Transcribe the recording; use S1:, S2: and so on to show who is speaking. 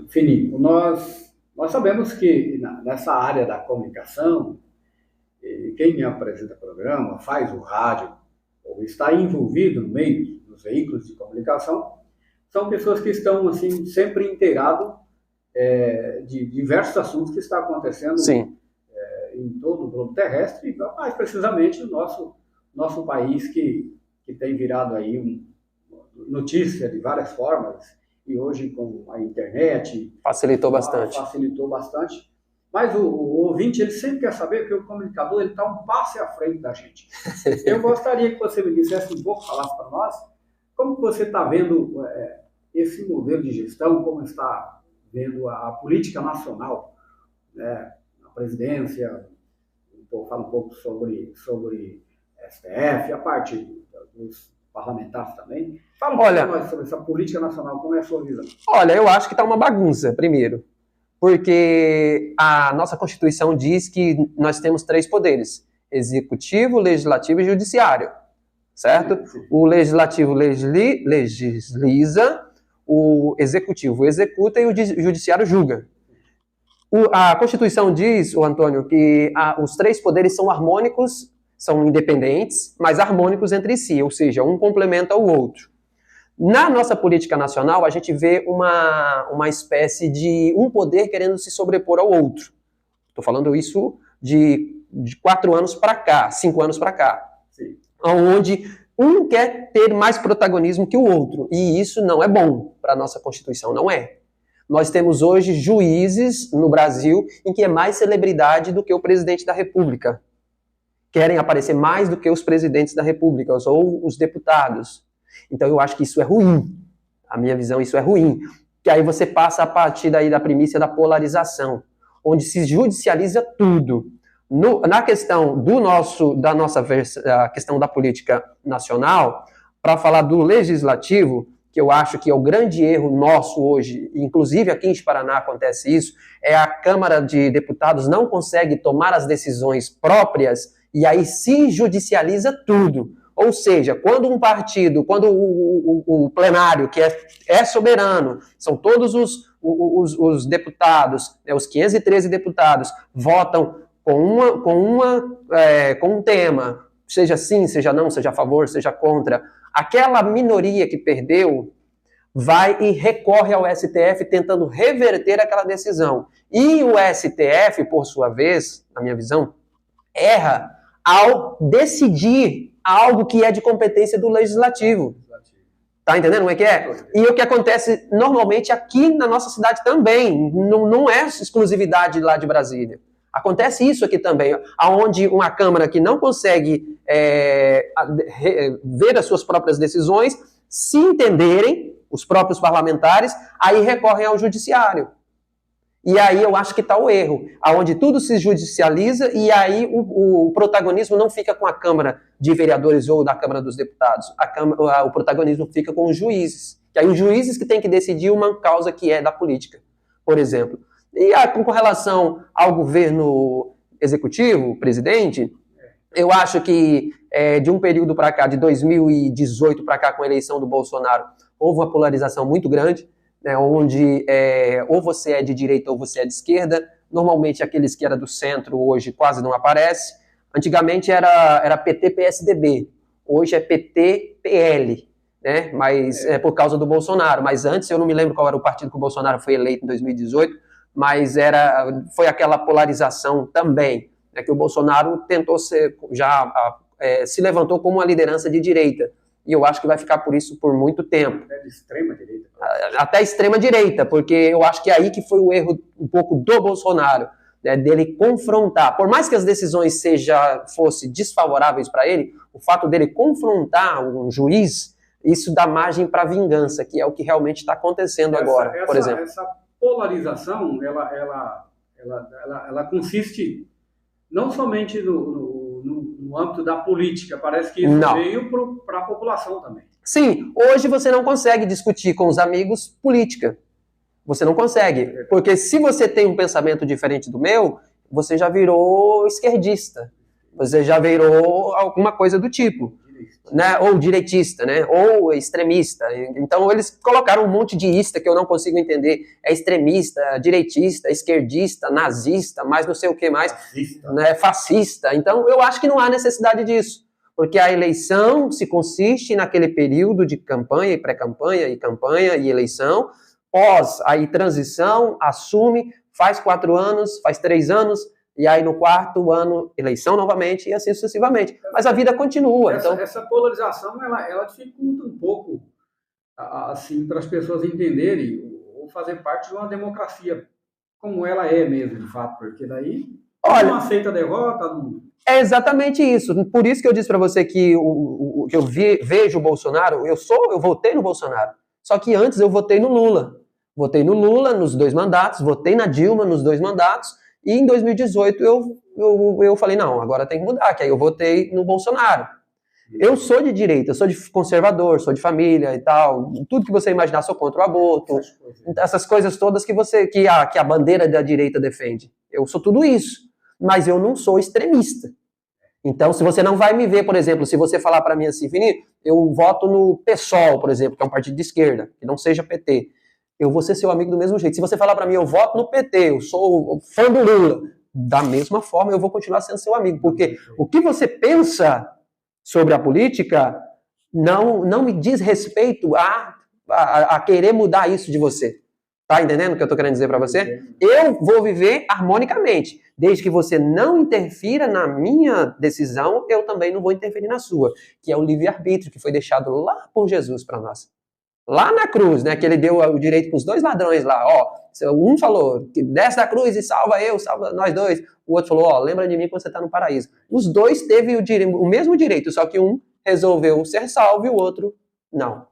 S1: Fininho, nós sabemos que nessa área da comunicação, quem apresenta programa, faz o rádio, ou está envolvido no meio dos veículos de comunicação, são pessoas que estão assim sempre inteirados de diversos assuntos que estão acontecendo em todo o globo terrestre, mais precisamente no nosso país que tem virado aí notícia de várias formas, e hoje com a internet
S2: facilitou bastante.
S1: Mas o ouvinte, ele sempre quer saber que o comunicador está um passo à frente da gente. Eu gostaria que você me dissesse um pouco, falasse para nós, como que você está vendo esse modelo de gestão, como está vendo a política nacional, né, a presidência, fala um pouco sobre STF, a parte dos parlamentares também. Fala um pouco para nós sobre essa política nacional, como é a sua visão?
S2: Olha, eu acho que está uma bagunça, primeiro, porque a nossa Constituição diz que nós temos 3 poderes: executivo, legislativo e judiciário, certo? Sim. O legislativo legisla, o executivo executa e o judiciário julga. A Constituição diz, Antônio, que os 3 poderes são harmônicos, são independentes, mas harmônicos entre si, ou seja, um complementa o outro. Na nossa política nacional, a gente vê uma espécie de um poder querendo se sobrepor ao outro. Estou falando isso de 4 anos para cá, 5 anos para cá. Sim. Onde um quer ter mais protagonismo que o outro. E isso não é bom para a nossa Constituição, não é. Nós temos hoje juízes no Brasil em que é mais celebridade do que o presidente da República. Querem aparecer mais do que os presidentes da República ou os deputados. Então eu acho que isso é ruim. A minha visão, isso é ruim. Que aí você passa a partir daí da premissa da polarização, onde se judicializa tudo. Na questão a questão da política nacional, para falar do legislativo, que eu acho que é o grande erro nosso hoje, inclusive aqui em Paraná acontece isso, é a Câmara de Deputados não consegue tomar as decisões próprias e aí se judicializa tudo. Ou seja, quando um partido, quando o plenário, que é soberano, são todos os deputados, os 513 deputados, votam com um tema, seja sim, seja não, seja a favor, seja contra, aquela minoria que perdeu vai e recorre ao STF tentando reverter aquela decisão. E o STF, por sua vez, na minha visão, erra ao decidir algo que é de competência do legislativo. Tá entendendo como é que é? E o que acontece normalmente aqui na nossa cidade também, não é exclusividade lá de Brasília. Acontece isso aqui também, onde uma Câmara que não consegue ver as suas próprias decisões, se entenderem, os próprios parlamentares, aí recorrem ao judiciário. E aí eu acho que está o erro, onde tudo se judicializa e aí o protagonismo não fica com a Câmara de Vereadores ou da Câmara dos Deputados. O protagonismo fica com os juízes. E aí os juízes que têm que decidir uma causa que é da política, por exemplo. E com relação ao governo executivo, presidente, eu acho que de um período para cá, de 2018 para cá, com a eleição do Bolsonaro, houve uma polarização muito grande, né, onde ou você é de direita ou você é de esquerda. Normalmente aqueles que eram do centro hoje quase não aparecem. Antigamente era PT-PSDB, hoje é PT-PL, né, mas é por causa do Bolsonaro. Mas antes, eu não me lembro qual era o partido que o Bolsonaro foi eleito em 2018, mas foi aquela polarização também, né, que o Bolsonaro tentou se levantou como uma liderança de direita. E eu acho que vai ficar por isso por muito tempo.
S1: Até de extrema direita.
S2: Até extrema direita, porque eu acho que é aí que foi o erro um pouco do Bolsonaro, né, dele confrontar. Por mais que as decisões fossem desfavoráveis para ele, o fato dele confrontar um juiz, isso dá margem para vingança, que é o que realmente está acontecendo agora, por exemplo.
S1: Essa polarização, ela consiste não somente no âmbito da política, parece que isso veio para a população também.
S2: Sim, hoje você não consegue discutir com os amigos política. Você não consegue, porque se você tem um pensamento diferente do meu, você já virou esquerdista, você já virou alguma coisa do tipo. né? Ou direitista, né? Ou extremista. Então eles colocaram um monte de ista que eu não consigo entender. É extremista, direitista, esquerdista, nazista, mais não sei o que mais, fascista. Né? Fascista. Então eu acho que não há necessidade disso, porque a eleição se consiste naquele período de campanha e pré-campanha e campanha e eleição, pós aí transição, assume, faz 4 anos, faz 3 anos, e aí no 4º ano, eleição novamente, e assim sucessivamente. Mas a vida continua.
S1: Essa polarização, ela dificulta um pouco, assim, para as pessoas entenderem ou fazer parte de uma democracia, como ela é mesmo, de fato, porque daí não aceita a derrota. Não...
S2: É exatamente isso. Por isso que eu disse para você que que eu vejo o Bolsonaro, eu votei no Bolsonaro, só que antes eu votei no Lula. Votei no Lula nos 2 mandatos, votei na Dilma nos 2 mandatos, e em 2018 eu falei, não, agora tem que mudar, que aí eu votei no Bolsonaro. Eu sou de direita, eu sou de conservador, sou de família e tal, tudo que você imaginar, sou contra o aborto, essas coisas todas que a bandeira da direita defende. Eu sou tudo isso, mas eu não sou extremista. Então, se você não vai me ver, por exemplo, se você falar para mim assim, Fini, eu voto no PSOL, por exemplo, que é um partido de esquerda, que não seja PT, eu vou ser seu amigo do mesmo jeito. Se você falar para mim, eu voto no PT, eu sou fã do Lula, da mesma forma eu vou continuar sendo seu amigo, porque o que você pensa sobre a política não me diz respeito a querer mudar isso de você. Tá entendendo o que eu tô querendo dizer para você? Eu vou viver harmonicamente. Desde que você não interfira na minha decisão, eu também não vou interferir na sua, que é o livre-arbítrio que foi deixado lá por Jesus para nós. Lá na cruz, né, que ele deu o direito para os 2 ladrões lá, ó, um falou, desce da cruz e salva eu, salva nós 2, o outro falou, ó, lembra de mim quando você está no paraíso. Os 2 teve o mesmo direito, só que um resolveu ser salvo e o outro não.